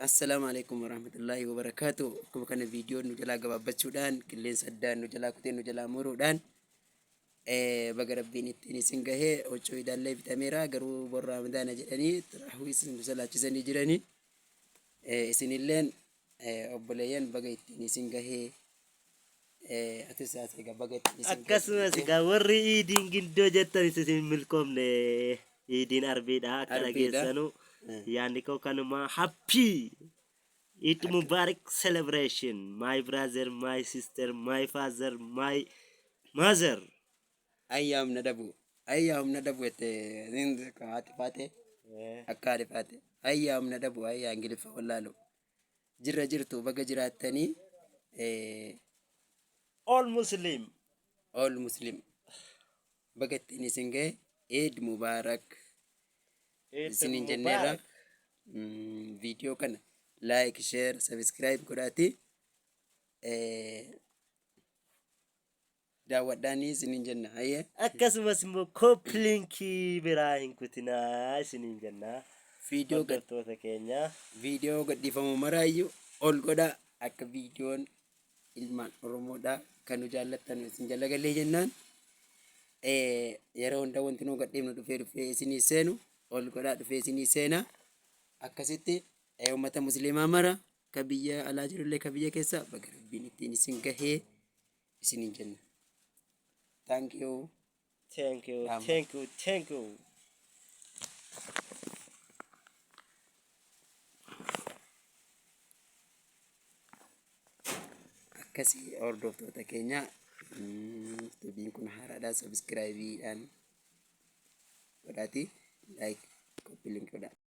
Assalamualaikum warahmatullahi wabarakatuh. Akkuma kana viidiyoo nu jalaa gabaabbachuudhaan qilleensa addaan nu jalaa kutee nu jalaa muruudhaan baga rabbiin ittiin isin gahee huccuu idaallee bitameera garuu borraa ramadaana jedhanii taraahwii isin salaachisanii jiranii isinilleen obboleeyyan baga ittiin isin gahee ati isaas egaa baga ittiin isin akkasumas egaa warri iidiin gindoo jettan isin milkoomne iidiin arbiidha akka dhageessanu yaanni koo kanuma happy Eid Mubarak celebration my brother my sister my father my mother ayyaam na dabu ete nin kaati faate akkaari faate ayyaam na dabu ayyaa ingiliffa wallaalu jirra jirtu baga jiraattanii all muslim baga ittiin isin gahe Eid Mubarak isinin jenneerra viidiyoo kana like share subscribe godhaati daawwadhaanii isinin jenna hayye akkasumas immoo koppilinkii biraa hin kutinaa isinin jenna hordoftoota keenya viidiyoo gadhiifamu maraayyuu ol godha akka viidiyoon ilmaan oromoodha kan nu jaallattan isin jala galee jennaan yeroo hunda wanti nu gadhiifnu dhufee isinii seenu ol godhaa dhufee isinii seena akkasitti ummata musliimaa mara ka biyya alaa jirullee ka biyya keessa baga rabbiin ittiin isin gahee isinin jenna. Thank you. Akkasii hordoftoota keenya tubiin kun haaraadhaa subscribe godhaati like koppiliin godhaa.